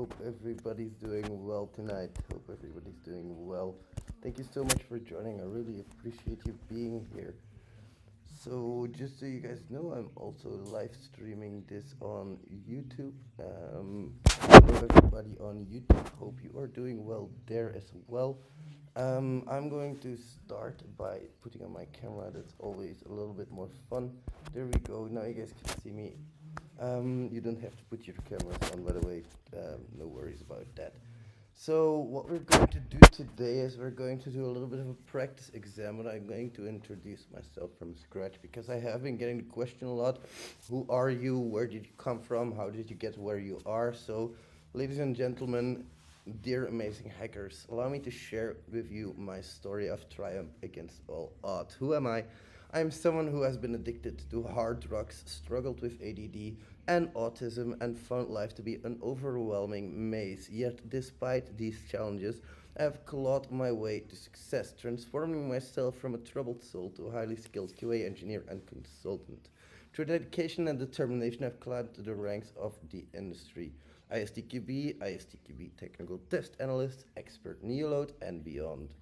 Hope everybody's doing well tonight. Hope everybody's doing well. Thank you so much for joining. I really appreciate you being here. So, just so you guys know, I'm also live streaming this on YouTube. Hello, everybody on YouTube. Hope you are doing well there as well. I'm going to start by putting on my camera. That's always a little bit more fun. There we go. Now you guys can see me. You don't have to put your cameras on, by the way. No worries about that. So what we're going to do today is we're going to do a little bit of a practice exam, and I'm going to introduce myself from scratch because I have been getting the question a lot. Who are you? Where did you come from? How did you get where you are? So, ladies and gentlemen, dear amazing hackers, allow me to share with you my story of triumph against all odds. Who am I? I'm someone who has been addicted to hard drugs, struggled with ADD and autism, and found life to be an overwhelming maze. Yet, despite these challenges, I have clawed my way to success, transforming myself from a troubled soul to a highly skilled QA engineer and consultant. Through dedication and determination, I've climbed to the ranks of the industry. ISTQB, Technical Test Analyst, Expert Neoload, and beyond.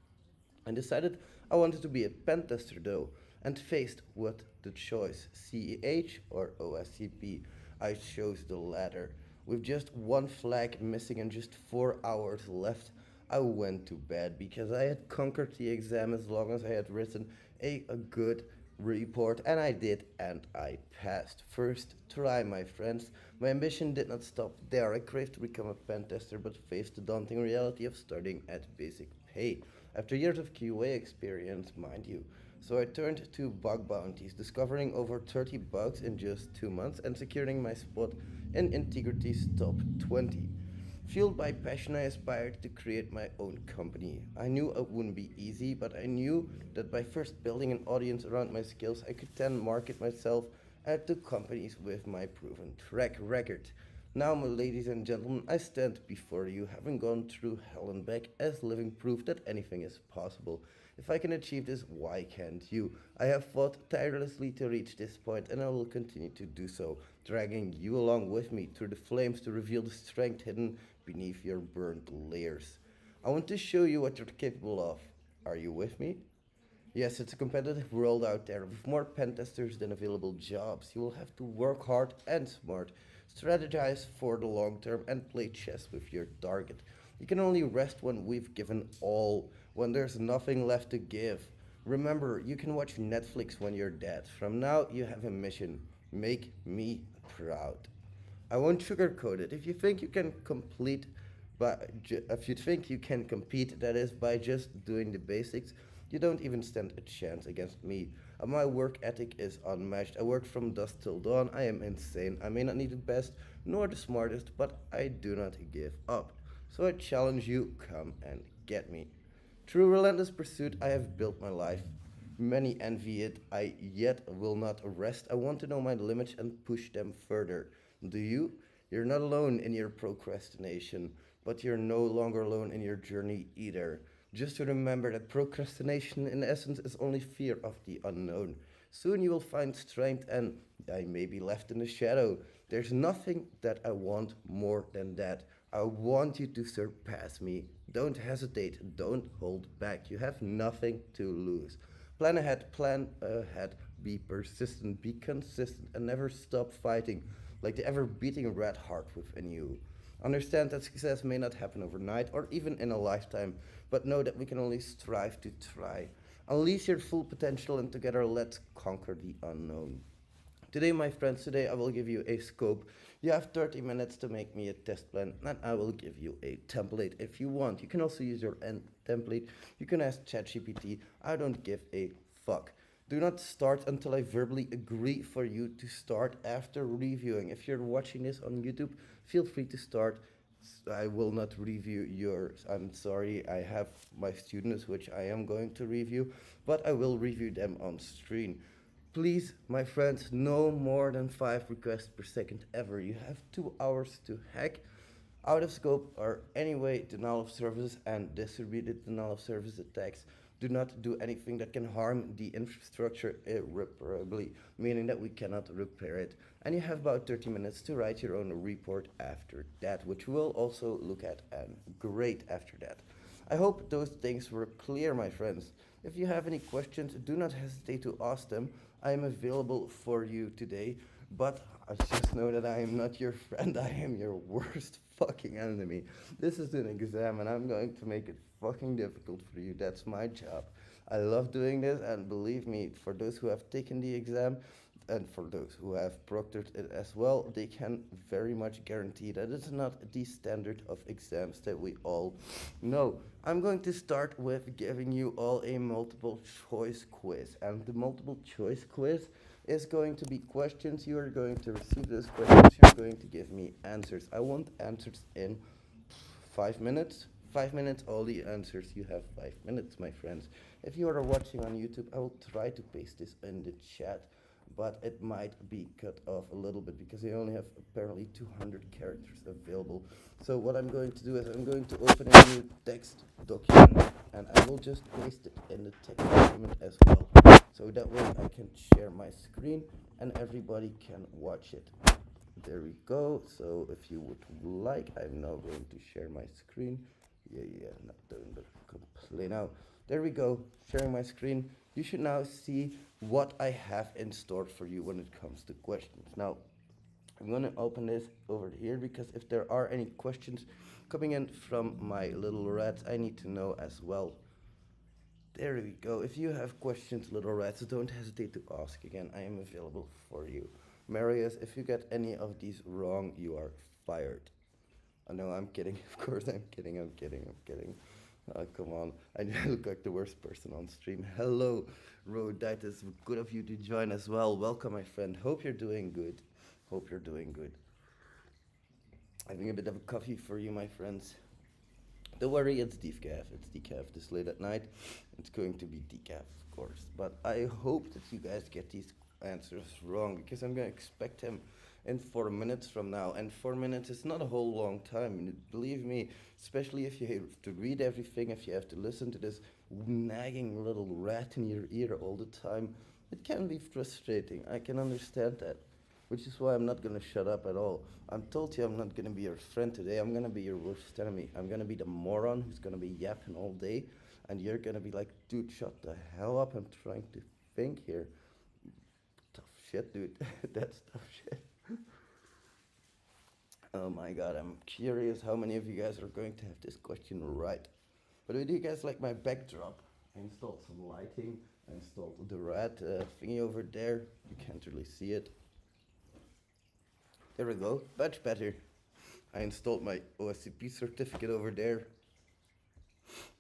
I decided I wanted to be a pen tester though, and faced with the choice CEH or OSCP. I chose the latter. With just one flag missing and just 4 hours left, I went to bed because I had conquered the exam as long as I had written a good report, and I did, and I passed. First try, my friends. My ambition did not stop there. I craved to become a pen tester, but faced the daunting reality of starting at basic pay. After years of QA experience, mind you. So I turned to bug bounties, discovering over 30 bugs in just 2 months and securing my spot in Integrity's top 20. Fueled by passion, I aspired to create my own company. I knew it wouldn't be easy, but I knew that by first building an audience around my skills, I could then market myself to companies with my proven track record. Now, my ladies and gentlemen, I stand before you, having gone through hell and back, as living proof that anything is possible. If I can achieve this, why can't you? I have fought tirelessly to reach this point, and I will continue to do so, dragging you along with me through the flames to reveal the strength hidden beneath your burnt layers. I want to show you what you're capable of. Are you with me? Yes, it's a competitive world out there. With more pen testers than available jobs, you will have to work hard and smart, strategize for the long term, and play chess with your target. You can only rest when we've given all, when there's nothing left to give. Remember, you can watch Netflix when you're dead. From now, you have a mission. Make me proud. I won't sugarcoat it. If you think you can complete, but if you think you can compete, that is by just doing the basics, you don't even stand a chance against me. My work ethic is unmatched. I work from dusk till dawn. I am insane. I may not need the best nor the smartest, but I do not give up. So I challenge you, come and get me. Through relentless pursuit, I have built my life. Many envy it, I yet will not rest. I want to know my limits and push them further. Do you? You're not alone in your procrastination, but you're no longer alone in your journey either. Just to remember that procrastination, in essence, is only fear of the unknown. Soon you will find strength, and I may be left in the shadow. There's nothing that I want more than that. I want you to surpass me. Don't hesitate, don't hold back. You have nothing to lose. Plan ahead, be persistent, be consistent, and never stop fighting like the ever beating red heart within you. Understand that success may not happen overnight or even in a lifetime, but know that we can only strive to try. Unleash your full potential, and together let's conquer the unknown. Today, my friends, today I will give you a scope. You have 30 minutes to make me a test plan, and I will give you a template if you want. You can also use your end template. You can ask ChatGPT. I don't give a fuck. Do not start until I verbally agree for you to start after reviewing. If you're watching this on YouTube, feel free to start. I will not review yours. I'm sorry, I have my students which I am going to review, but I will review them on screen. Please, my friends, no more than 5 requests per second ever. You have 2 hours to hack. Out of scope are anyway denial of service and distributed denial of service attacks. Do not do anything that can harm the infrastructure irreparably, meaning that we cannot repair it. And you have about 30 minutes to write your own report after that, which we'll also look at and grade after that. I hope those things were clear, my friends. If you have any questions, do not hesitate to ask them. I am available for you today, but I just know that I am not your friend. I am your worst fucking enemy. This is an exam, and I'm going to make it fucking difficult for you. That's my job. I love doing this, and believe me, for those who have taken the exam, and for those who have proctored it as well, they can very much guarantee that it's not the standard of exams that we all know. I'm going to start with giving you all a multiple choice quiz. And the multiple choice quiz is going to be questions. You are going to receive those questions. You're going to give me answers. I want answers in 5 minutes. 5 minutes, all the answers. You have 5 minutes, my friends. If you are watching on YouTube, I will try to paste this in the chat, but it might be cut off a little bit because I only have apparently 200 characters available. So what I'm going to do is I'm going to open a new text document, and I will just paste it in the text document as well. So that way I can share my screen and everybody can watch it. There we go. So if you would like, I'm now going to share my screen. Yeah, not doing the complete now. There we go, sharing my screen. You should now see what I have in store for you when it comes to questions. Now, I'm gonna open this over here because if there are any questions coming in from my little rats, I need to know as well. There we go. If you have questions, little rats, don't hesitate to ask again. I am available for you. Marius, if you get any of these wrong, you are fired. Oh, no, I'm kidding. Of course, I'm kidding. Oh, come on. I look like the worst person on stream. Hello, Roditis. Good of you to join as well. Welcome, my friend. Hope you're doing good. Hope you're doing good. Having a bit of a coffee for you, my friends. Don't worry, it's decaf. It's decaf this late at night. It's going to be decaf, of course. But I hope that you guys get these answers wrong because I'm going to expect him in 4 minutes from now. And 4 minutes is not a whole long time. And believe me, especially if you have to read everything, if you have to listen to this nagging little rat in your ear all the time, it can be frustrating. I can understand that. Which is why I'm not gonna shut up at all. I'm told you I'm not gonna be your friend today. I'm gonna be your worst enemy. I'm gonna be the moron who's gonna be yapping all day, and you're gonna be like, dude, shut the hell up. I'm trying to think here. Tough shit, dude. That's tough shit. Oh my god, I'm curious how many of you guys are going to have this question right. But do you guys like my backdrop? I installed some lighting. I installed the rat thingy over there. You can't really see it. There we go, much better. I installed my OSCP certificate over there.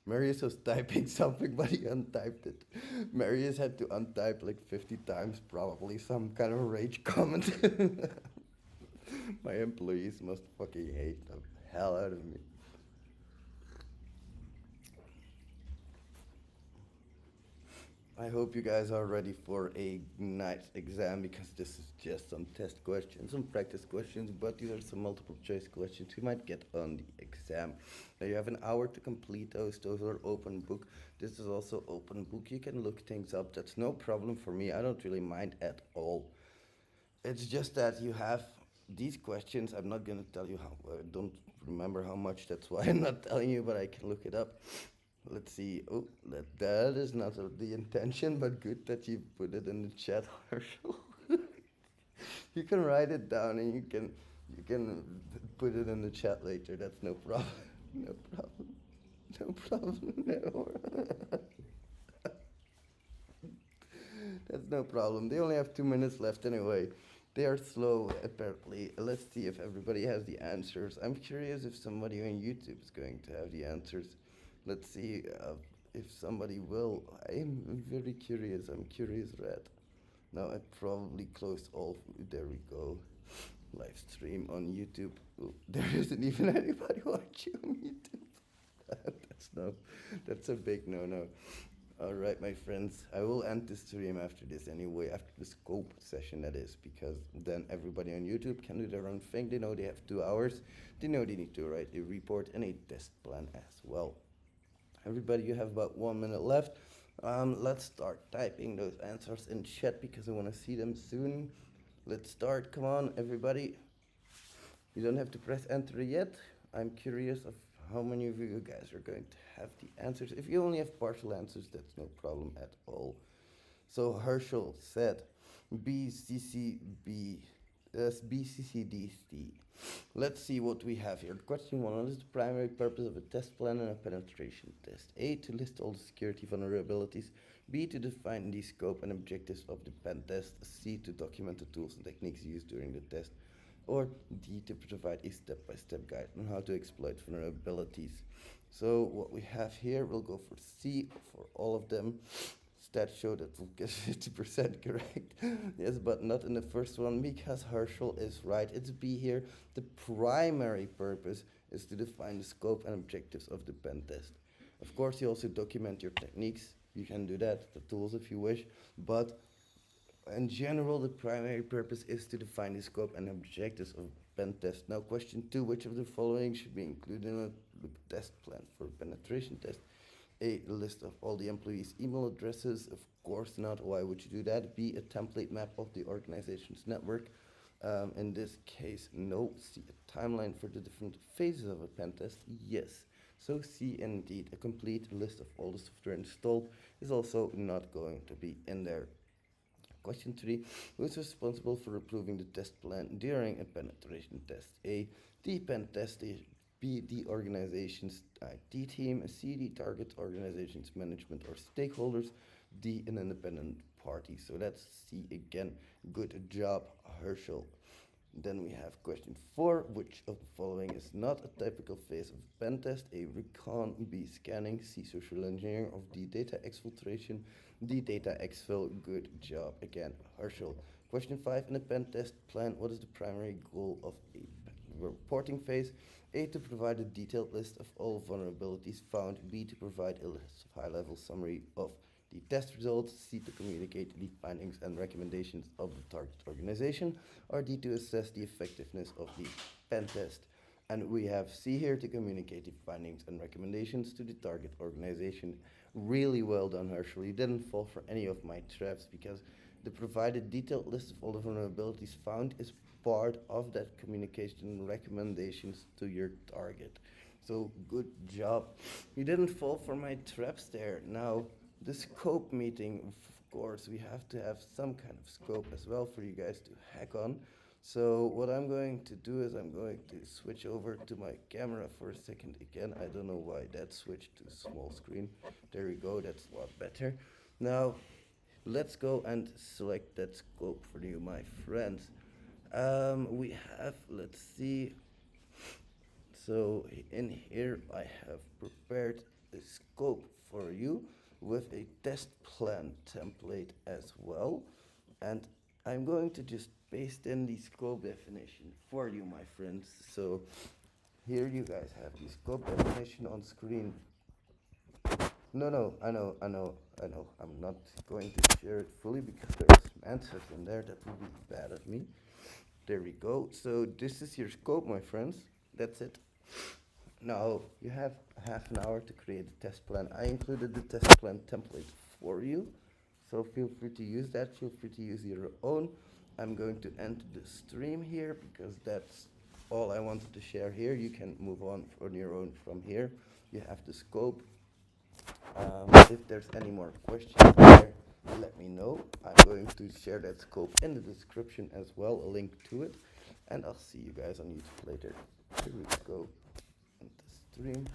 Marius was typing something, but he untyped it. Marius had to untype like 50 times, probably some kind of rage comment. My employees must fucking hate the hell out of me. I hope you guys are ready for a nice exam because this is just some test questions, some practice questions, but these are some multiple choice questions you might get on the exam. Now you have an hour to complete those. Those are open book. This is also open book. You can look things up. That's no problem for me. I don't really mind at all. It's just that you have these questions. I'm not gonna tell you how. I don't remember how much. That's why I'm not telling you, but I can look it up. Let's see. Oh, that is not the intention, but good that you put it in the chat, Marshall. You can write it down and you can put it in the chat later. That's no problem. No problem. No problem. No. That's no problem. They only have 2 minutes left anyway. They are slow, apparently. Let's see if everybody has the answers. I'm curious if somebody on YouTube is going to have the answers. Let's see if somebody will. I'm very curious. I'm curious, Red. Now I probably closed all. There we go. Live stream on YouTube. Oh, there isn't even anybody watching on YouTube. That's no. That's a big no-no. All right, my friends. I will end the stream after this anyway. After the scope session, that is, because then everybody on YouTube can do their own thing. They know they have 2 hours. They know they need to write a report and a test plan as well. Everybody, you have about 1 minute left. Let's start typing those answers in chat because I want to see them soon. Let's start. Come on, everybody. You don't have to press enter yet. I'm curious of how many of you guys are going to have the answers. If you only have partial answers, that's no problem at all. So Herschel said BCCB, BCCDC. Let's see what we have here. Question 1. What is the primary purpose of a test plan and a penetration test? A. To list all the security vulnerabilities. B. To define the scope and objectives of the pen test. C. To document the tools and techniques used during the test. Or D. To provide a step-by-step guide on how to exploit vulnerabilities. So what we have here, we'll go for C for all of them. Stats show that we'll get 50% correct. Yes, but not in the first one because Herschel is right. It's B here. The primary purpose is to define the scope and objectives of the pen test. Of course, you also document your techniques. You can do that, the tools if you wish, but in general, the primary purpose is to define the scope and objectives of pen test. Now, question 2, which of the following should be included in a test plan for a penetration test? A list of all the employees' email addresses. Of course not. Why would you do that? B, a template map of the organization's network. In this case, no. C, a timeline for the different phases of a pen test. Yes. So C, indeed, a complete list of all the software installed is also not going to be in there. Question 3. Who is responsible for approving the test plan during a penetration test? A, the pen tester. B, the organization's IT team. C, the target organization's management or stakeholders. D, an independent party. So that's C again. Good job, Herschel. Then we have question 4. Which of the following is not a typical phase of a pen test? A, recon. B, scanning. C, social engineering. Or D, data exfiltration. D, data exfil. Good job again, Herschel. Question 5. In a pen test plan, what is the primary goal of a reporting phase? A, to provide a detailed list of all vulnerabilities found. B, to provide a list of high-level summary of the test results. C, to communicate the findings and recommendations of the target organization. Or D, to assess the effectiveness of the pen test. And we have C here, to communicate the findings and recommendations to the target organization. Really well done, Herschel. You didn't fall for any of my traps because the provided detailed list of all the vulnerabilities found is part of that communication recommendations to your target. So good job. You didn't fall for my traps there. Now, the scope meeting, of course, we have to have some kind of scope as well for you guys to hack on. So what I'm going to do is I'm going to switch over to my camera for a second again. I don't know why that switched to small screen. There we go, that's a lot better. Now, let's go and select that scope for you, my friends. We have, let's see. So in here I have prepared a scope for you with a test plan template as well. And I'm going to just paste in the scope definition for you, my friends. So here you guys have the scope definition on screen. No, I know. I'm not going to share it fully because there's some answers in there that will be bad of me. There we go. So this is your scope, my friends. That's it. Now you have half an hour to create a test plan. I included the test plan template for you. So feel free to use that. Feel free to use your own. I'm going to end the stream here because that's all I wanted to share here. You can move on on your own from here. You have the scope. If there's any more questions there, let me know. I'm going to share that scope in the description as well, a link to it. And I'll see you guys on YouTube later. Here we go. In the stream.